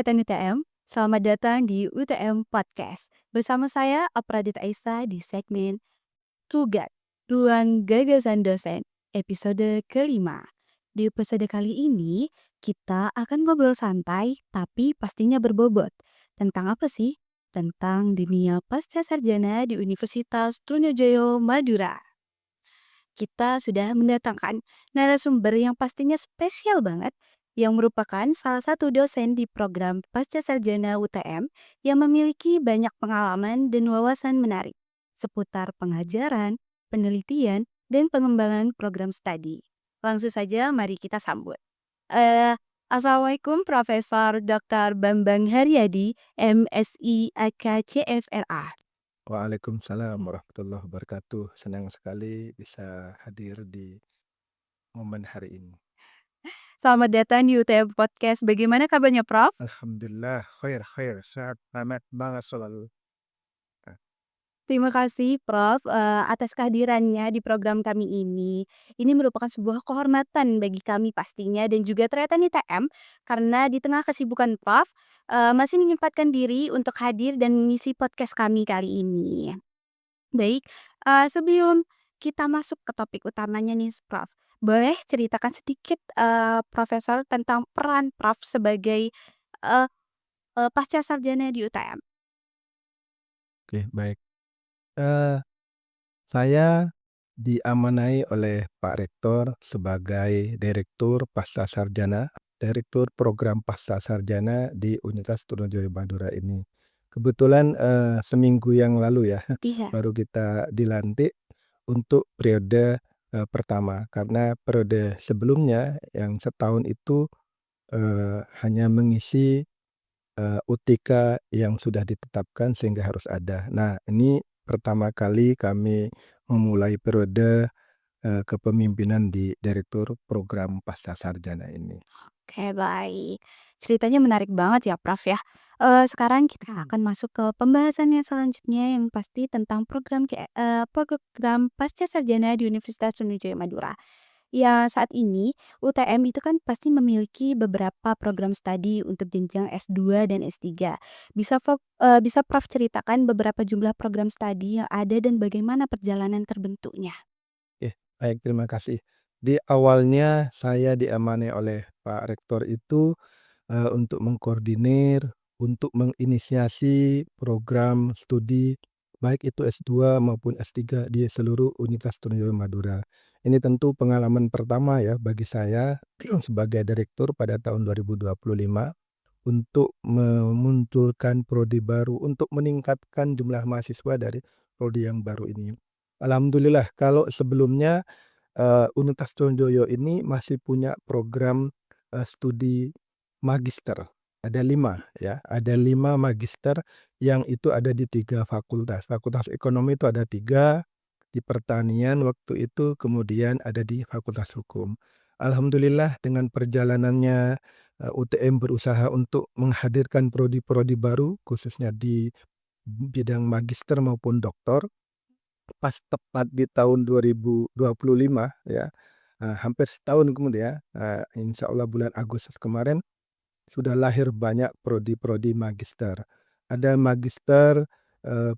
Tretan UTM, selamat datang di UTM Podcast. Bersama saya Apradita Aisa di segmen Tugat, Ruang Gagasan Dosen, episode kelima. Di episode kali ini, kita akan ngobrol santai tapi pastinya berbobot. Tentang apa sih? Tentang dunia pasca sarjana di Universitas Trunojoyo Madura. Kita sudah mendatangkan narasumber yang pastinya spesial banget, yang merupakan salah satu dosen di program Pasca Sarjana UTM yang memiliki banyak pengalaman dan wawasan menarik seputar pengajaran, penelitian, dan pengembangan program studi. Langsung saja mari kita sambut. Eh, Assalamualaikum Profesor Dr. Bambang Haryadi, MSI AKCFRA. Waalaikumsalam warahmatullahi wabarakatuh. Senang sekali bisa hadir di momen hari ini. Selamat datang di UTM Podcast. Bagaimana kabarnya, Prof? Alhamdulillah, khair, sehat, amat banget selalu. Ah, Terima kasih Prof, atas kehadirannya di program kami ini. Ini merupakan sebuah kehormatan bagi kami pastinya dan juga ternyata nih TM, karena di tengah kesibukan Prof, masih menyempatkan diri untuk hadir dan mengisi podcast kami kali ini. Baik, sebelum kita masuk ke topik utamanya nih Prof, boleh ceritakan sedikit, Profesor tentang peran Prof sebagai, eee eee, pasca sarjana di UTM? Oke, baik. Eh, saya diamanai oleh Pak Rektor sebagai Direktur Pasca Sarjana, Direktur Program Pasca Sarjana di Universitas Trunojoyo Madura ini. Kebetulan seminggu yang lalu ya, Iya. baru kita dilantik untuk periode pertama, karena periode sebelumnya yang setahun itu hanya mengisi UTK yang sudah ditetapkan sehingga harus ada. Nah, ini pertama kali kami memulai periode kepemimpinan di Direktur Program Pasca Sarjana ini. Oke, baik. Ceritanya menarik banget ya, Prof, ya. Sekarang kita akan masuk ke pembahasannya selanjutnya yang pasti tentang program pasca sarjana di Universitas Sriwijaya Madura. Ya, saat ini UTM itu kan pasti memiliki beberapa program studi untuk jenjang S2 dan S3. Bisa Prof ceritakan beberapa jumlah program studi yang ada dan bagaimana perjalanan terbentuknya? Baik, terima kasih. Di awalnya saya diamanai oleh Pak Rektor itu untuk mengkoordinir, untuk menginisiasi program studi, baik itu S2 maupun S3 di seluruh Universitas Trunojoyo Madura. Ini tentu pengalaman pertama ya bagi saya sebagai direktur pada tahun 2025 untuk memunculkan prodi baru, untuk meningkatkan jumlah mahasiswa dari prodi yang baru ini. Alhamdulillah kalau sebelumnya Universitas Trunojoyo ini masih punya program studi magister. Ada 5 ya, ada 5 magister yang itu ada di 3 fakultas. Fakultas Ekonomi itu ada 3, di Pertanian waktu itu, kemudian ada di Fakultas Hukum. Alhamdulillah dengan perjalanannya UTM berusaha untuk menghadirkan prodi-prodi baru khususnya di bidang magister maupun doktor. Pas tepat di tahun 2025 ya, hampir setahun kemudian, insyaallah bulan Agustus kemarin sudah lahir banyak prodi-prodi magister. Ada magister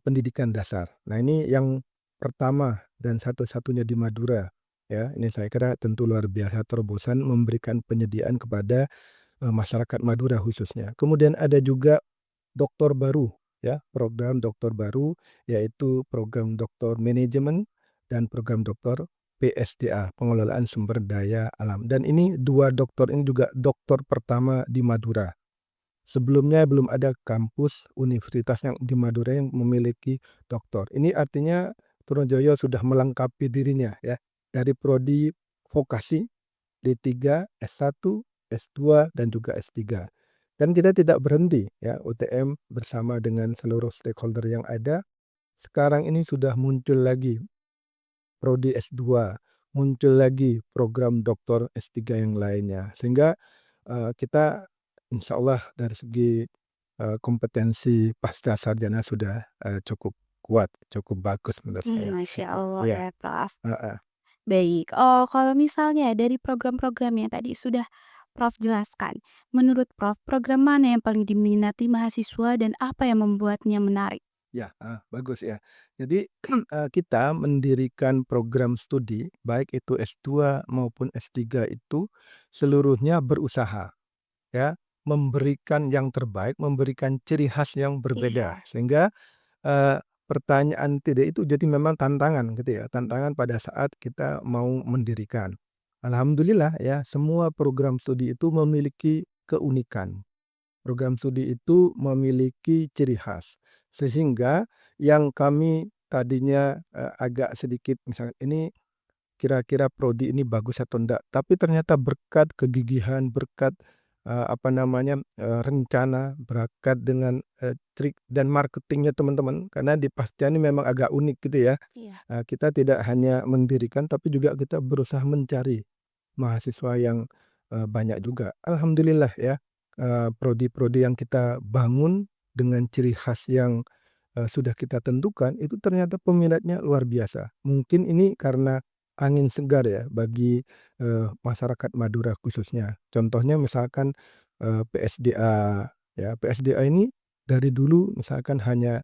pendidikan dasar. Nah, ini yang pertama dan satu-satunya di Madura ya. Ini saya kira tentu luar biasa terobosan memberikan penyediaan kepada masyarakat Madura khususnya. Kemudian ada juga doktor baru ya, program doktor baru yaitu program doktor manajemen dan program doktor PSDA, pengelolaan sumber daya alam. Dan ini 2 doktor ini juga doktor pertama di Madura. Sebelumnya belum ada kampus universitas yang di Madura yang memiliki doktor. Ini artinya Trunojoyo sudah melengkapi dirinya ya, dari prodi vokasi D3, S1, S2, dan juga S3. Dan kita tidak berhenti ya, UTM bersama dengan seluruh stakeholder yang ada, sekarang ini sudah muncul lagi prodi S2, muncul lagi program doktor S3 yang lainnya. Sehingga kita insyaallah dari segi kompetensi pasca sarjana sudah cukup kuat, cukup bagus menurut saya. Masya Allah Iya, ya, Prof. heeh. Baik, kalau misalnya dari program-program yang tadi sudah Prof jelaskan. Menurut Prof, program mana yang paling diminati mahasiswa dan apa yang membuatnya menarik? Ya, bagus ya. Jadi, kita mendirikan program studi, baik itu S2 maupun S3 itu seluruhnya berusaha, ya, memberikan yang terbaik, memberikan ciri khas yang berbeda. Iya. Sehingga, pertanyaan tidak itu jadi memang tantangan gitu ya, tantangan pada saat kita mau mendirikan. Alhamdulillah ya, semua program studi itu memiliki keunikan. Program studi itu memiliki ciri khas, sehingga yang kami tadinya, agak sedikit misalnya ini kira-kira prodi ini bagus atau enggak, tapi ternyata berkat kegigihan, berkat, apa namanya, rencana, berkat dengan, trik dan marketingnya teman-teman, karena di Pasca ini memang agak unik gitu ya. Iya. Kita tidak hanya mendirikan, tapi juga kita berusaha mencari mahasiswa yang, banyak juga. Alhamdulillah ya, prodi-prodi yang kita bangun dengan ciri khas yang, sudah kita tentukan, itu ternyata peminatnya luar biasa. Mungkin ini karena angin segar ya bagi, masyarakat Madura khususnya. Contohnya misalkan, PSDA ya, PSDA ini dari dulu misalkan hanya,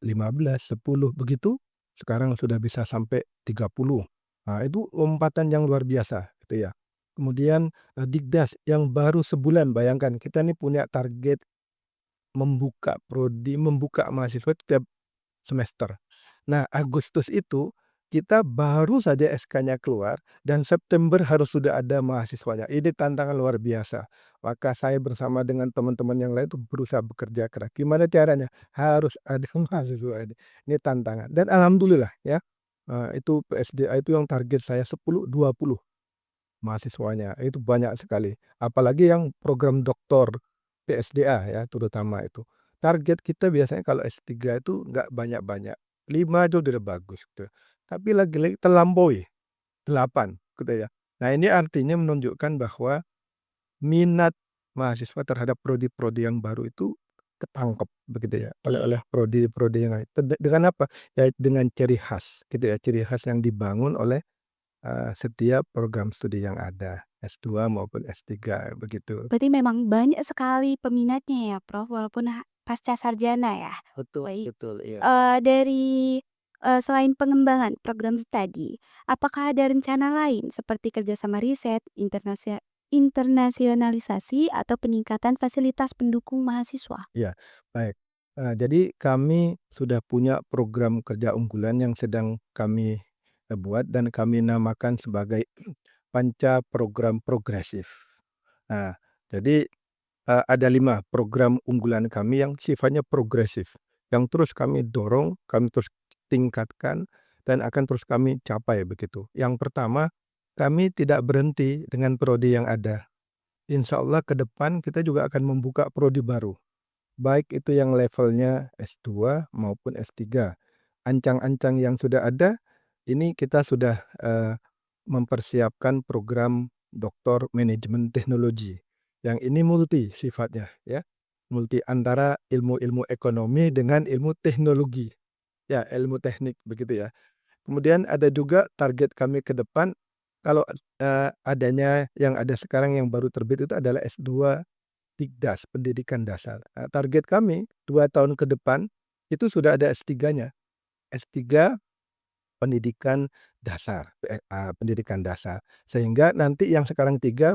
15, 10 begitu, sekarang sudah bisa sampai 30. Nah, itu lompatan yang luar biasa gitu ya. Kemudian, Digdas yang baru sebulan, bayangkan kita nih punya target membuka prodi, membuka mahasiswa tiap semester. Nah, Agustus itu kita baru saja SK-nya keluar dan September harus sudah ada mahasiswanya. Ini tantangan luar biasa. Maka saya bersama dengan teman-teman yang lain itu berusaha bekerja keras. Gimana caranya? Harus ada mahasiswa ini. Ini tantangan dan alhamdulillah ya, itu PSDA itu yang target saya 10, 20 mahasiswanya, itu banyak sekali. Apalagi yang program doktor PSDA ya terutama itu. Target kita biasanya kalau S3 itu nggak banyak-banyak, 5 itu udah bagus gitu. Tapi lagi-lagi terlampaui 8 gitu ya. Nah, ini artinya menunjukkan bahwa minat mahasiswa terhadap prodi-prodi yang baru itu ketangkep begitu ya oleh Iya. prodi-prodi yang lain. Dengan apa? Ya dengan ciri khas gitu ya, ciri khas yang dibangun oleh setiap program studi yang ada, S2 maupun S3 begitu. Berarti memang banyak sekali peminatnya ya, Prof, walaupun pasca sarjana ya? Betul Baik. betul, iya. Dari, selain pengembangan program studi, apakah ada rencana lain seperti kerjasama riset, internasionalisasi, atau peningkatan fasilitas pendukung mahasiswa? Iya, baik. Jadi kami sudah punya program kerja unggulan yang sedang kami, buat dan kami namakan sebagai Panca Program Progresif. Nah, jadi, ada 5 program unggulan kami yang sifatnya progresif, yang terus kami dorong, kami terus tingkatkan, dan akan terus kami capai begitu. Yang pertama, kami tidak berhenti dengan prodi yang ada. Insya Allah ke depan kita juga akan membuka prodi baru, baik itu yang levelnya S2 maupun S3. Ancang-ancang yang sudah ada, ini kita sudah, mempersiapkan program doktor manajemen teknologi, yang ini multi sifatnya ya, multi antara ilmu-ilmu ekonomi dengan ilmu teknologi, ya ilmu teknik begitu ya. Kemudian ada juga target kami ke depan kalau, adanya yang ada sekarang yang baru terbit itu adalah S2 Tigdas, pendidikan dasar. Target kami 2 tahun ke depan itu sudah ada S3-nya, S3 pendidikan dasar, pendidikan dasar. Sehingga nanti yang sekarang 3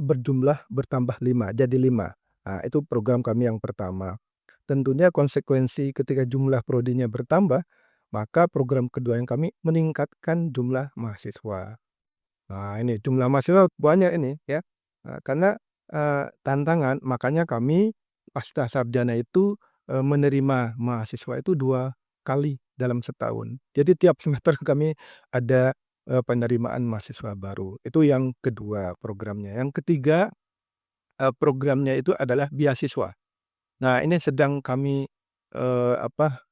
bertambah 5 jadi 5. Itu program kami yang pertama. Tentunya konsekuensi ketika jumlah prodinya bertambah, maka program kedua yang kami meningkatkan jumlah mahasiswa. Nah, ini jumlah mahasiswa banyak ini ya, karena, tantangan makanya kami pasca sarjana itu, menerima mahasiswa itu 2 kali dalam setahun. Jadi tiap semester kami ada, penerimaan mahasiswa baru. Itu yang kedua programnya. Yang ketiga, programnya itu adalah beasiswa. Nah, ini sedang kami, apa,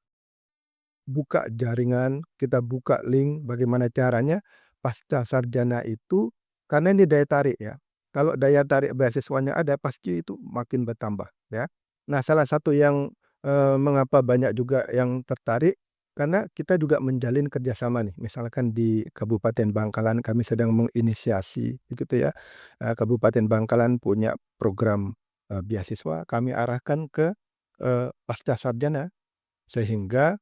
buka jaringan, kita buka link bagaimana caranya pasca sarjana itu karena ini daya tarik ya. Kalau daya tarik beasiswanya ada pasti itu makin bertambah ya. Nah, salah satu yang, mengapa banyak juga yang tertarik karena kita juga menjalin kerjasama nih, misalkan di Kabupaten Bangkalan kami sedang menginisiasi begitu ya, Kabupaten Bangkalan punya program, beasiswa kami arahkan ke, pascasarjana, sehingga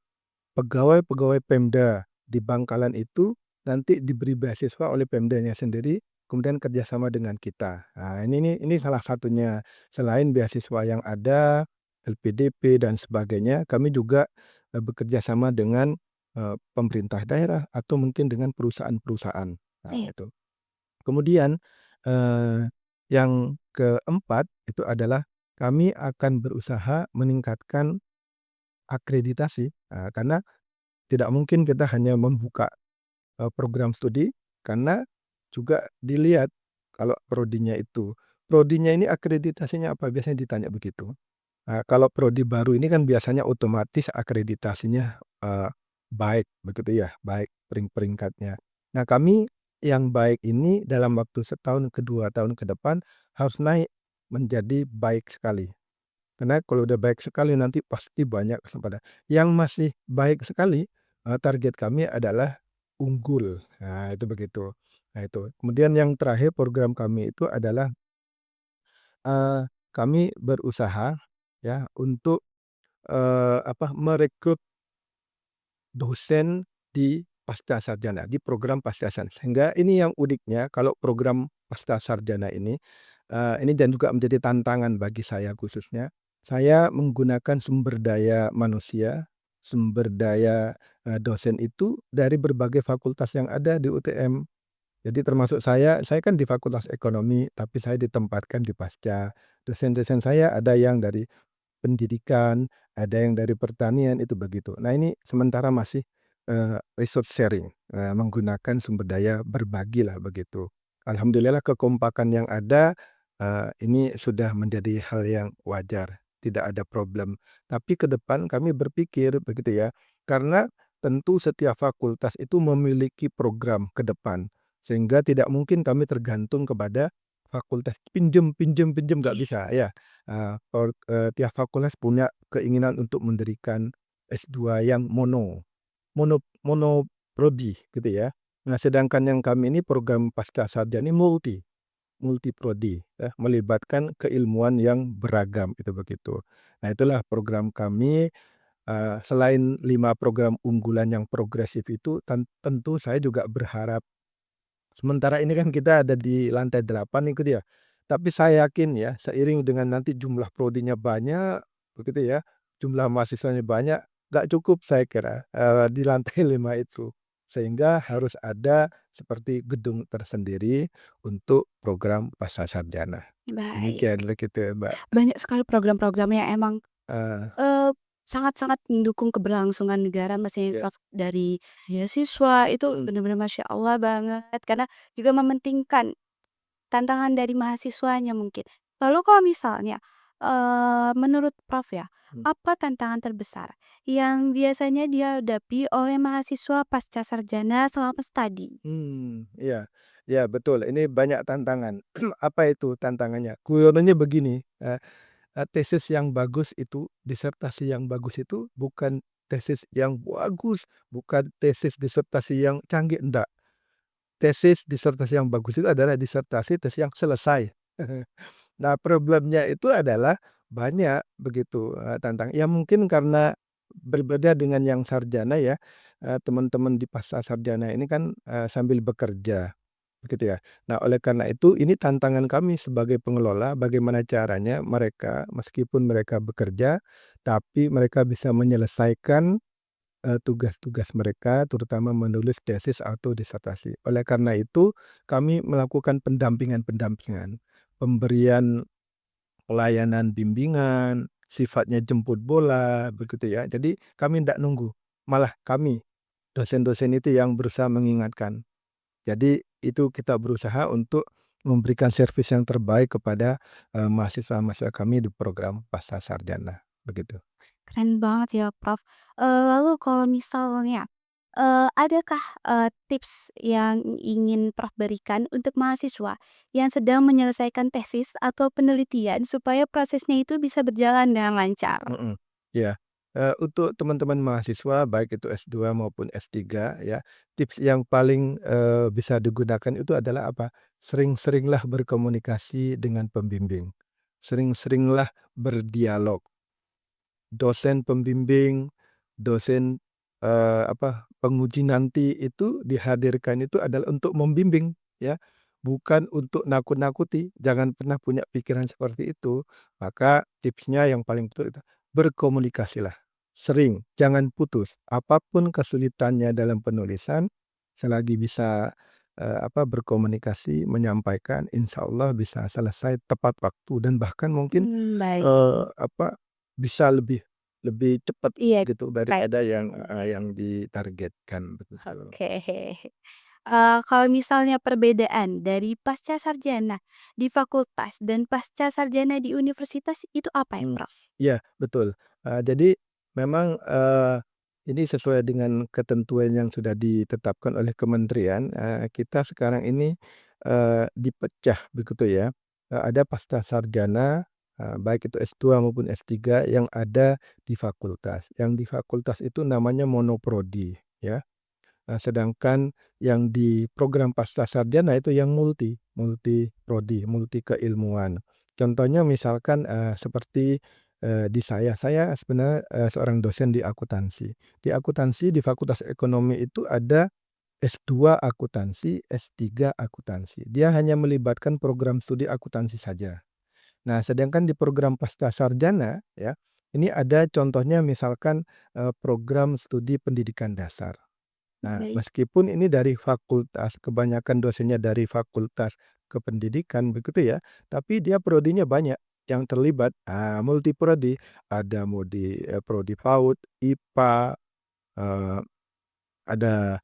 pegawai-pegawai Pemda di Bangkalan itu nanti diberi beasiswa oleh Pemdanya sendiri, kemudian kerjasama dengan kita. Nah, ini salah satunya. Selain beasiswa yang ada, LPDP dan sebagainya, kami juga, bekerja sama dengan, pemerintah daerah atau mungkin dengan perusahaan-perusahaan. Nah, Iya. itu. Kemudian, yang keempat itu adalah kami akan berusaha meningkatkan akreditasi, karena tidak mungkin kita hanya membuka, program studi, karena juga dilihat kalau prodinya ini akreditasinya apa? Biasanya ditanya begitu. Kalau prodi baru ini kan biasanya otomatis akreditasinya, baik begitu ya, baik peringkatnya. Nah, kami yang baik ini dalam waktu setahun ke 2 tahun ke depan harus naik menjadi baik sekali. Karena kalau udah baik sekali nanti pasti banyak kesempatan. Yang masih baik sekali, target kami adalah unggul. Nah, itu begitu. Nah, itu. Kemudian yang terakhir program kami itu adalah, kami berusaha ya untuk, merekrut dosen di pascasarjana, di program pascasarjana. Sehingga ini yang uniknya kalau program pascasarjana ini dan juga menjadi tantangan bagi saya khususnya, saya menggunakan sumber daya manusia, sumber daya, dosen itu dari berbagai fakultas yang ada di UTM. Jadi termasuk saya kan di Fakultas Ekonomi, tapi saya ditempatkan di Pasca. Dosen-dosen saya ada yang dari pendidikan, ada yang dari pertanian, itu begitu. Nah, ini sementara masih, resource sharing, menggunakan sumber daya berbagilah begitu. Alhamdulillah kekompakan yang ada, ini sudah menjadi hal yang wajar, tidak ada problem. Tapi ke depan kami berpikir begitu ya, karena tentu setiap fakultas itu memiliki program ke depan, sehingga tidak mungkin kami tergantung kepada fakultas pinjem pinjem pinjem, nggak bisa ya. Tiap fakultas punya keinginan untuk mendirikan S2 yang monoprodi gitu ya. Nah, sedangkan yang kami ini program pascasarjana ini multiprodi ya, melibatkan keilmuan yang beragam, itu begitu. Nah, itulah program kami, selain 5 program unggulan yang progresif itu tentu saya juga berharap. Sementara ini kan kita ada di lantai 8 itu dia. Tapi saya yakin ya, seiring dengan nanti jumlah prodinya banyak, begitu ya, jumlah mahasiswanya banyak, nggak cukup saya kira, di lantai 5 itu. Sehingga harus ada seperti gedung tersendiri untuk program pascasarjana. Baik. Demikian begitu, Mbak. Banyak sekali program-program yang emang, Eee, eee, sangat-sangat mendukung keberlangsungan negara, ya, maksudnya dari beasiswa itu bener-bener Masya Allah banget, karena juga mementingkan tantangan dari mahasiswanya mungkin. Lalu kalau misalnya, menurut Prof ya, mhm. apa tantangan terbesar yang biasanya dihadapi oleh mahasiswa pasca sarjana selama studi? Iya, iya betul, ini banyak tantangan. Apa itu tantangannya? Guyorannya begini, tesis yang bagus itu, disertasi yang bagus itu bukan tesis yang bagus, bukan tesis disertasi yang canggih, enggak. Tesis disertasi yang bagus itu adalah disertasi tesis yang selesai. Nah, problemnya itu adalah banyak begitu, ya mungkin karena berbeda dengan yang sarjana ya, teman-teman di pascasarjana ini kan, sambil bekerja, begitu ya. Nah, oleh karena itu ini tantangan kami sebagai pengelola, bagaimana caranya mereka meskipun mereka bekerja, tapi mereka bisa menyelesaikan, tugas-tugas mereka terutama menulis tesis atau disertasi. Oleh karena itu kami melakukan pendampingan-pendampingan, pemberian pelayanan bimbingan, sifatnya jemput bola, begitu ya. Jadi kami ndak nunggu, malah kami, dosen-dosen itu yang berusaha mengingatkan. Jadi itu kita berusaha untuk memberikan servis yang terbaik kepada, mahasiswa-mahasiswa kami di program pascasarjana, begitu. Keren banget ya, Prof. Lalu kalau misalnya, adakah, tips yang ingin Prof berikan untuk mahasiswa yang sedang menyelesaikan tesis atau penelitian supaya prosesnya itu bisa berjalan dengan lancar? Mhm, iya. Untuk teman-teman mahasiswa baik itu S2 maupun S3 ya, tips yang paling, bisa digunakan itu adalah apa, sering-seringlah berkomunikasi dengan pembimbing, sering-seringlah berdialog. Dosen pembimbing, dosen, penguji nanti itu dihadirkan itu adalah untuk membimbing ya, bukan untuk nakut-nakuti, jangan pernah punya pikiran seperti itu. Maka tipsnya yang paling betul itu, berkomunikasilah, sering, jangan putus. Apapun kesulitannya dalam penulisan, selagi bisa, berkomunikasi, menyampaikan, insya Allah bisa selesai tepat waktu dan bahkan mungkin, Baik. apa, bisa lebih lebih cepat Iya, gitu baik. daripada yang ditargetkan, begitu. Oke. Kalau misalnya perbedaan dari pasca sarjana di fakultas dan pasca sarjana di universitas itu apa ya, Mmm, Prof? iya betul, jadi memang, ini sesuai dengan ketentuan yang sudah ditetapkan oleh kementerian, kita sekarang ini, dipecah begitu ya, ada pasca sarjana, baik itu S2 maupun S3 yang ada di fakultas. Yang di fakultas itu namanya monoprodi ya. Sedangkan yang di program pascasarjana itu yang multi prodi, multi keilmuan. Contohnya misalkan, seperti, di saya sebenarnya, seorang dosen di akuntansi. Di akuntansi di Fakultas Ekonomi itu ada S2 akuntansi, S3 akuntansi. Dia hanya melibatkan program studi akuntansi saja. Nah, sedangkan di program pascasarjana ya, ini ada contohnya misalkan, program studi pendidikan dasar. Nah, Baik. meskipun ini dari fakultas, kebanyakan dosennya dari fakultas kependidikan begitu ya, tapi dia prodinya banyak yang terlibat, multiprodi, ada prodi PAUD, IPA, eee, ada,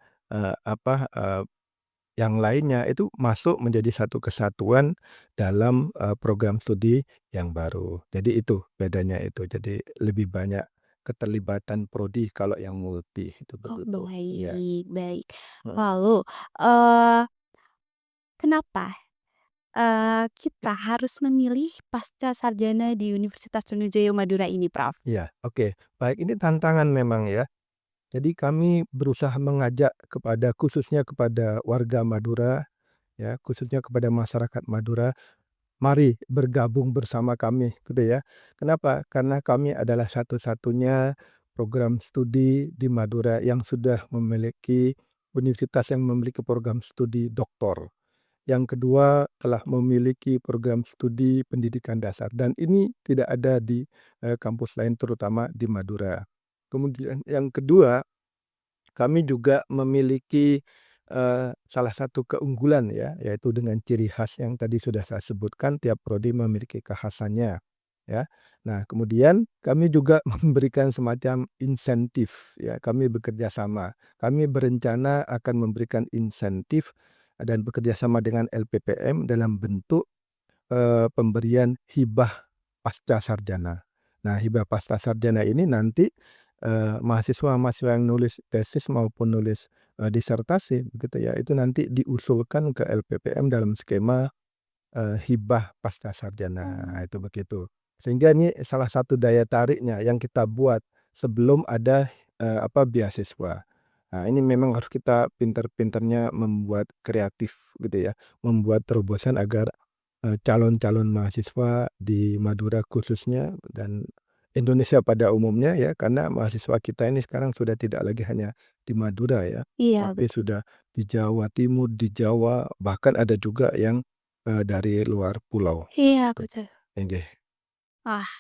yang lainnya itu masuk menjadi satu kesatuan dalam, program studi yang baru. Jadi itu bedanya itu, jadi lebih banyak keterlibatan prodi kalau yang multi itu Oh, begitu, iya, baik baik. heeh. Lalu, eee, kenapa, kita harus memilih pasca sarjana di Universitas Trunojoyo Madura ini, Prof? Iya, oke. Baik, ini tantangan memang ya. Jadi kami berusaha mengajak kepada khususnya kepada warga Madura ya, khususnya kepada masyarakat Madura, mari bergabung bersama kami gitu ya. Kenapa? Karena kami adalah satu-satunya program studi di Madura yang sudah memiliki universitas yang memiliki program studi doktor. Yang kedua telah memiliki program studi pendidikan dasar dan ini tidak ada di, kampus lain terutama di Madura. Kemudian yang kedua, kami juga memiliki, salah satu keunggulan ya, yaitu dengan ciri khas yang tadi sudah saya sebutkan, tiap prodi memiliki kekhasannya, ya. Nah, kemudian kami juga memberikan semacam insentif ya, kami bekerja sama. Kami berencana akan memberikan insentif dan bekerja sama dengan LPPM dalam bentuk, pemberian hibah pasca sarjana. Nah, hibah pasca sarjana ini nanti, mahasiswa-mahasiswa yang nulis tesis maupun nulis, disertasi begitu ya, itu nanti diusulkan ke LPPM dalam skema, hibah pasca sarjana, Oh. itu begitu. Sehingga ini salah satu daya tariknya yang kita buat sebelum ada, beasiswa. Nah, ini memang harus kita pintar-pintarnya membuat kreatif gitu ya, membuat terobosan agar, calon-calon mahasiswa di Madura khususnya dan Indonesia pada umumnya ya, karena mahasiswa kita ini sekarang sudah tidak lagi hanya di Madura ya, Iya, tapi betul. sudah di Jawa Timur, di Jawa, bahkan ada juga yang, dari luar pulau, Iya, tuh. betul. Inggih. Wah,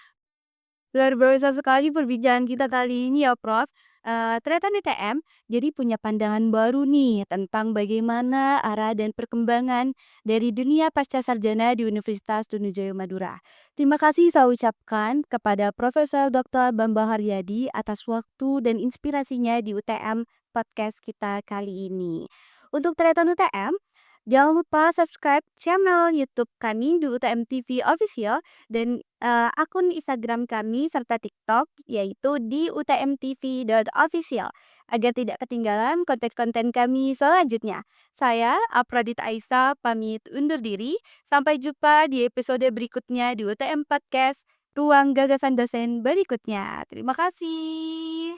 luar biasa sekali perbincangan kita kali ini ya, Prof. Ternyata NTM jadi punya pandangan baru nih tentang bagaimana arah dan perkembangan dari dunia pasca sarjana di Universitas Trunojoyo Madura. Terima kasih saya ucapkan kepada Profesor Dr. Bambang Haryadi atas waktu dan inspirasinya di UTM podcast kita kali ini. Untuk Tretan UTM, jangan lupa subscribe channel YouTube kami di UTM TV Official dan akun Instagram kami serta TikTok yaitu di utmtv.official agar tidak ketinggalan konten-konten kami selanjutnya. Saya Apradita Aisa pamit undur diri. Sampai jumpa di episode berikutnya di UTM Podcast. ruang gagasan dosen berikutnya. Terima kasih.